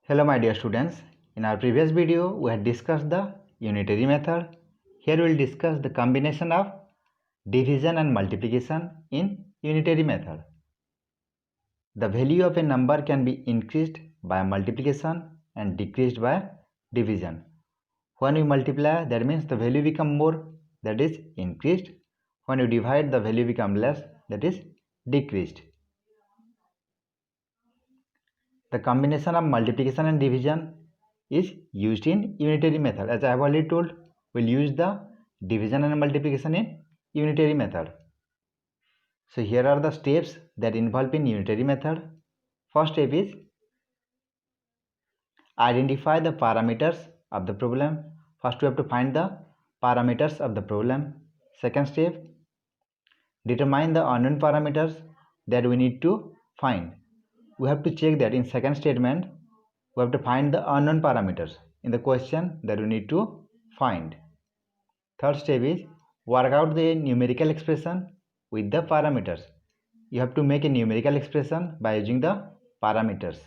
Hello my dear students, in our previous video we had discussed the unitary method. Here we will discuss the combination of division and multiplication in unitary method. The value of a number can be increased by multiplication and decreased by division. When we multiply, that means the value become more, that is increased. When you divide, the value become less, that is decreased. The combination of multiplication and division is used in unitary method. As I have already told, we'll use the division and multiplication in unitary method. So here are the steps that involve in unitary method. First step is identify the parameters of the problem. First we have to find the parameters of the problem. Second step, determine the unknown parameters that we need to find. We have to check that in second statement we have to find the unknown parameters in the question that we need to find. Third step is work out the numerical expression with the parameters. You have to make a numerical expression by using the parameters.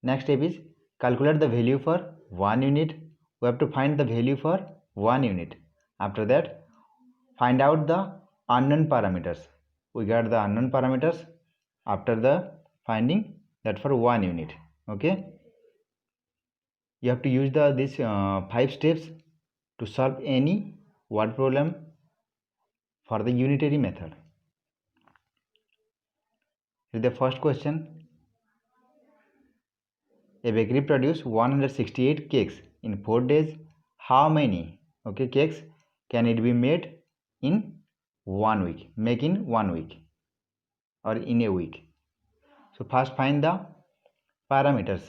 Next step is calculate the value for 1 unit. We have to find the value for 1 unit. After that, find out the unknown parameters. We got the unknown parameters after the finding that for 1 unit. Okay, you have to use these 5 steps to solve any word problem for the unitary method. Here is the first question. A bakery produced 168 cakes in 4 days. How many cakes can it be made in 1 week? Make in 1 week or in a week. So first find the parameters.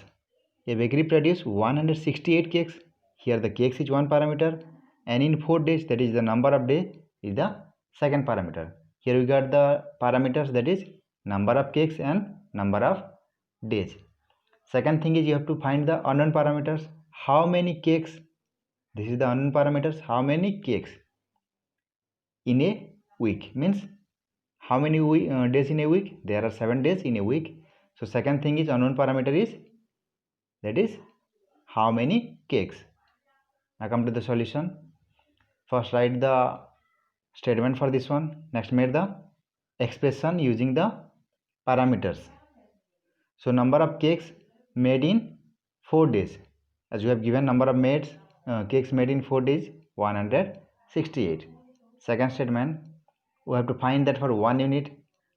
A bakery produced 168 cakes. Here the cakes is one parameter, and in 4 days, that is the number of days, is the second parameter. Here we got the parameters, that is number of cakes and number of days. Second thing is you have to find the unknown parameters. How many cakes? This is the unknown parameters. How many cakes in a week? Means how many days in a week? There are 7 days in a week. So second thing is unknown parameter is, that is how many cakes. Now come to the solution. First write the statement for this one. Next make the expression using the parameters. So number of cakes made in 4 days. As you have given number of cakes made in 4 days, 168. Second statement, we have to find that for 1 unit,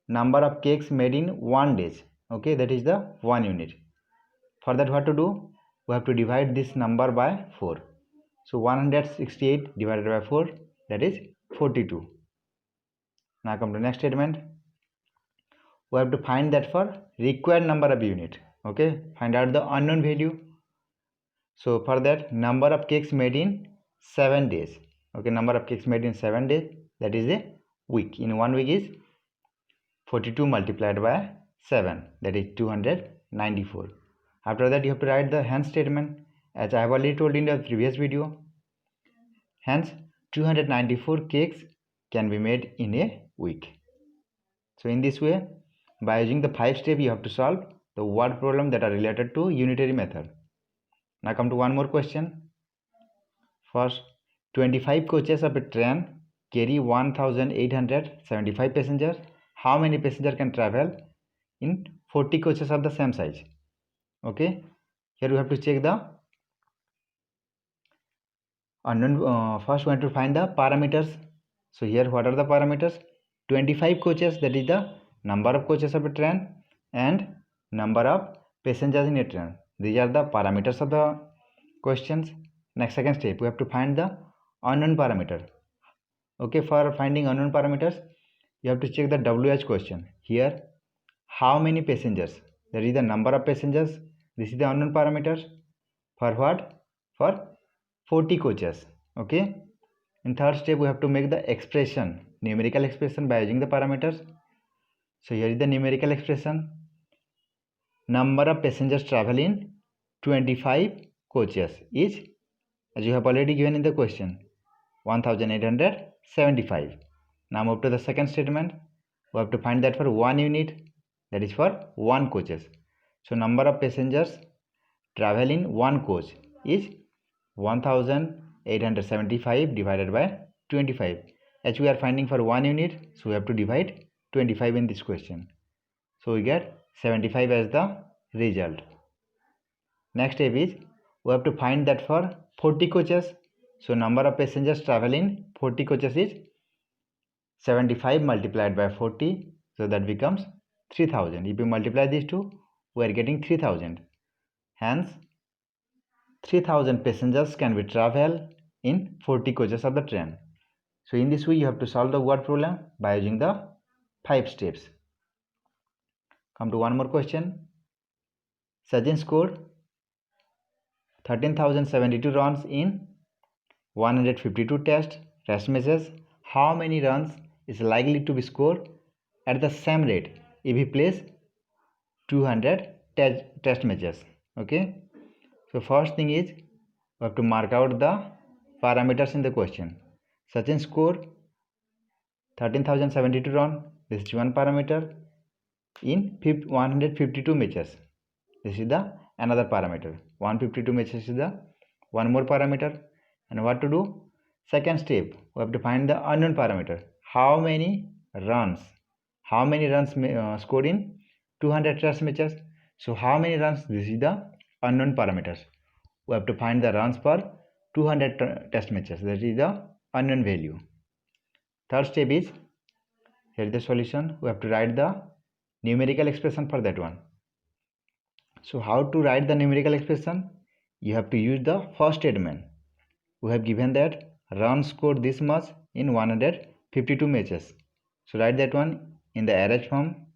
number of cakes made in 1 days. Okay, that is the 1 unit. For that, what to do? We have to divide this number by 4. So 168 divided by 4, that is 42. Now come to next statement. We have to find that for required number of unit. Okay, find out the unknown value. So for that, number of cakes made in 7 days. Okay, number of cakes made in 7 days, that is a week. In 1 week is 42 multiplied by 7, that is 294. After that, you have to write the hence statement. As I have already told in the previous video, hence 294 cakes can be made in a week. So in this way, by using the 5 steps, you have to solve the word problem that are related to unitary method. Now come to one more question. First, 25 coaches of a train carry 1875 passengers. How many passengers can travel in 40 coaches of the same size? Okay, here we have to check the unknown. First we have to find the parameters. So here what are the parameters? 25 coaches, that is the number of coaches of a train, and number of passengers in a train. These are the parameters of the questions. Next, second step, we have to find the unknown parameter. Okay, for finding unknown parameters, you have to check the WH question. Here, how many passengers? That is the number of passengers. This is the unknown parameters. For what? For 40 coaches. Okay. In third step, we have to make the expression, numerical expression by using the parameters. So here is the numerical expression. Number of passengers travel in 25 coaches is, as you have already given in the question, 1875. Now move to the second statement. We have to find that for 1 unit, that is for 1 coaches. So number of passengers travel in one coach is 1875 divided by 25. As we are finding for 1 unit, so we have to divide 25 in this question. So we get 75 as the result. Next step is we have to find that for 40 coaches. So number of passengers travel in 40 coaches is 75 multiplied by 40. So that becomes 3000. If you multiply these two, we are getting 3000. Hence 3000 passengers can be travel in 40 coaches of the train. So in this way you have to solve the word problem by using the 5 steps. Come to one more question. Sachin scored 13,072 runs in 152 test matches. How many runs is likely to be scored at the same rate if he plays 200 test matches? Okay. So first thing is we have to mark out the parameters in the question. Sachin scored 13,072 runs. This is one parameter in 152 matches. This is the another parameter. 152 matches is the one more parameter. And what to do? Second step, we have to find the unknown parameter. How many runs scored in 200 test matches? So how many runs? This is the unknown parameters. We have to find the runs for 200 test matches. That is the unknown value. Third step is, here is the solution. We have to write the numerical expression for that one. So how to write the numerical expression? You have to use the first statement. We have given that runs scored this much in 152 matches. So write that one in the arrange form.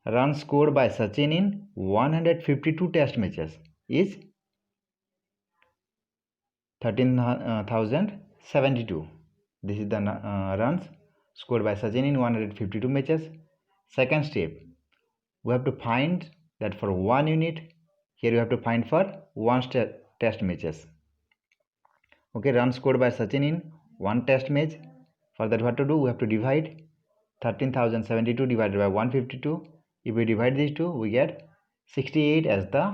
Runs scored by Sachin in 152 test matches is 13,072. This is the runs scored by Sachin in 152 matches. Second step, we have to find that for 1 unit. Here we have to find for 1 test matches. Okay, runs scored by Sachin in 1 test match. For that, what to do? We have to divide 13,072 divided by 152. If we divide these two, we get 68 as the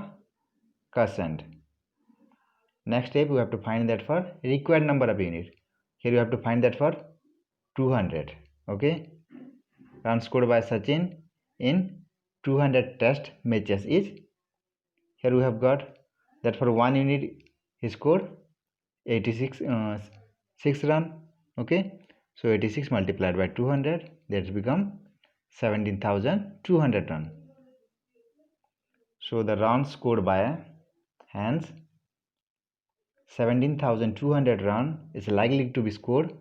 quotient. Next step, we have to find that for required number of units. Here we have to find that for 200. Okay, runs scored by Sachin in 200 test matches is, here we have got that for 1 unit he scored 86 6 run. Okay, so 86 multiplied by 200, that's become 17,200 run. So the runs scored by, hence 17,200 run is likely to be scored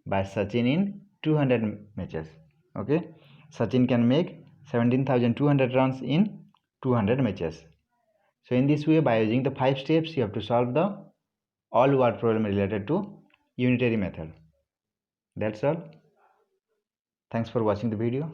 by Sachin in 200 matches. Okay, Sachin can make 17,200 runs in 200 matches. So in this way, by using the 5 steps, you have to solve the all word problem related to unitary method. That's all. Thanks for watching the video.